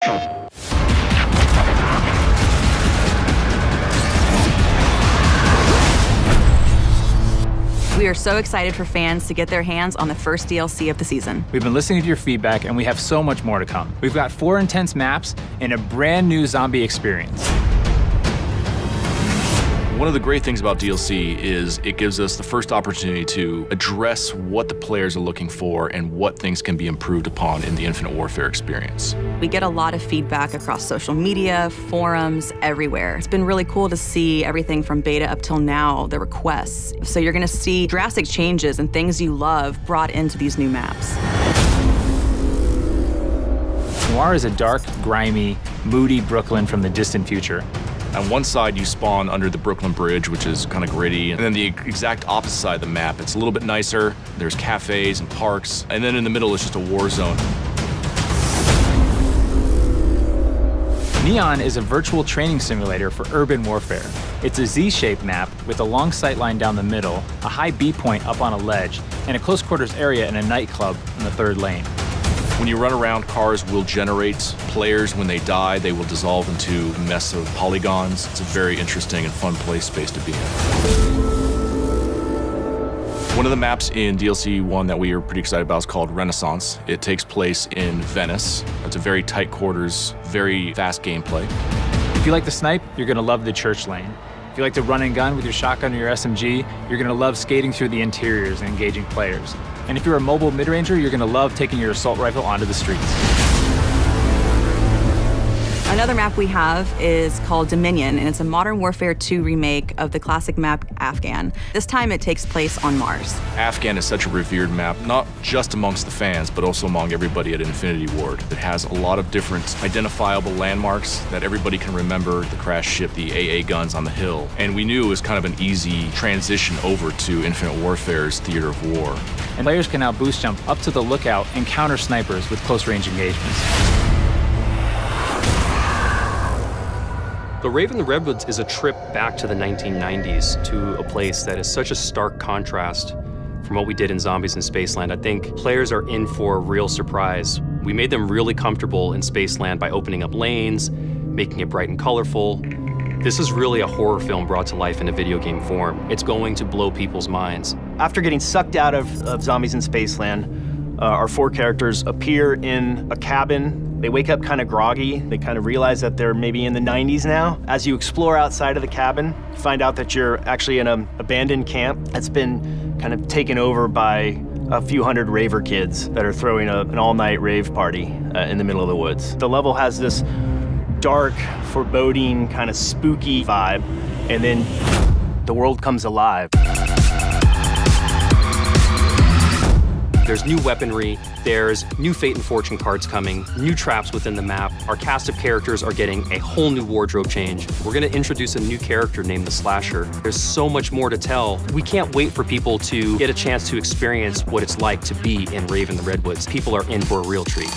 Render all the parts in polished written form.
We are so excited for fans to get their hands on the first DLC of the season. We've been listening to your feedback, and we have so much more to come. We've got 4 intense maps and a brand new zombie experience. One of the great things about DLC is it gives us the first opportunity to address what the players are looking for and what things can be improved upon in the Infinite Warfare experience. We get a lot of feedback across social media, forums, everywhere. It's been really cool to see everything from beta up till now, the requests. So you're gonna see drastic changes and things you love brought into these new maps. Noir is a dark, grimy, moody Brooklyn from the distant future. On one side, you spawn under the Brooklyn Bridge, which is kind of gritty. And then the exact opposite side of the map, it's a little bit nicer. There's cafes and parks. And then in the middle, it's just a war zone. Neon is a virtual training simulator for urban warfare. It's a Z-shaped map with a long sight line down the middle, a high B point up on a ledge, and a close quarters area in a nightclub in the 3rd lane. When you run around, cars will generate players. When they die, they will dissolve into a mess of polygons. It's a very interesting and fun space to be in. One of the maps in DLC 1 that we are pretty excited about is called Renaissance. It takes place in Venice. It's a very tight quarters, very fast gameplay. If you like to snipe, you're gonna love the church lane. If you like to run and gun with your shotgun or your SMG, you're gonna love skating through the interiors and engaging players. And if you're a mobile mid-ranger, you're gonna love taking your assault rifle onto the streets. Another map we have is called Dominion, and it's a Modern Warfare 2 remake of the classic map Afghan. This time it takes place on Mars. Afghan is such a revered map, not just amongst the fans, but also among everybody at Infinity Ward. It has a lot of different identifiable landmarks that everybody can remember: the crash ship, the AA guns on the hill. And we knew it was kind of an easy transition over to Infinite Warfare's theater of war. And players can now boost jump up to the lookout and counter snipers with close range engagements. The Raven the Redwoods is a trip back to the 1990s, to a place that is such a stark contrast from what we did in Zombies in Spaceland. I think players are in for a real surprise. We made them really comfortable in Spaceland by opening up lanes, making it bright and colorful. This is really a horror film brought to life in a video game form. It's going to blow people's minds. After getting sucked out of Zombies in Spaceland, our 4 characters appear in a cabin. They wake up kind of groggy. They kind of realize that they're maybe in the 90s now. As you explore outside of the cabin, you find out that you're actually in an abandoned camp that's been kind of taken over by a few hundred raver kids that are throwing an all-night rave party in the middle of the woods. The level has this dark, foreboding, kind of spooky vibe, and then the world comes alive. There's new weaponry, there's new Fate and Fortune cards coming, new traps within the map. Our cast of characters are getting a whole new wardrobe change. We're gonna introduce a new character named the Slasher. There's so much more to tell. We can't wait for people to get a chance to experience what it's like to be in Raven the Redwoods. People are in for a real treat.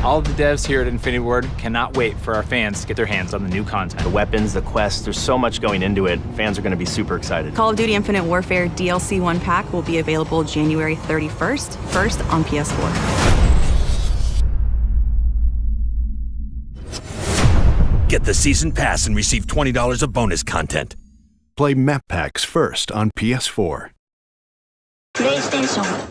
All of the devs here at Infinity Ward cannot wait for our fans to get their hands on the new content. The weapons, the quests, there's so much going into it. Fans are going to be super excited. Call of Duty Infinite Warfare DLC 1 pack will be available January 31st, first on PS4. Get the season pass and receive $20 of bonus content. Play map packs first on PS4. PlayStation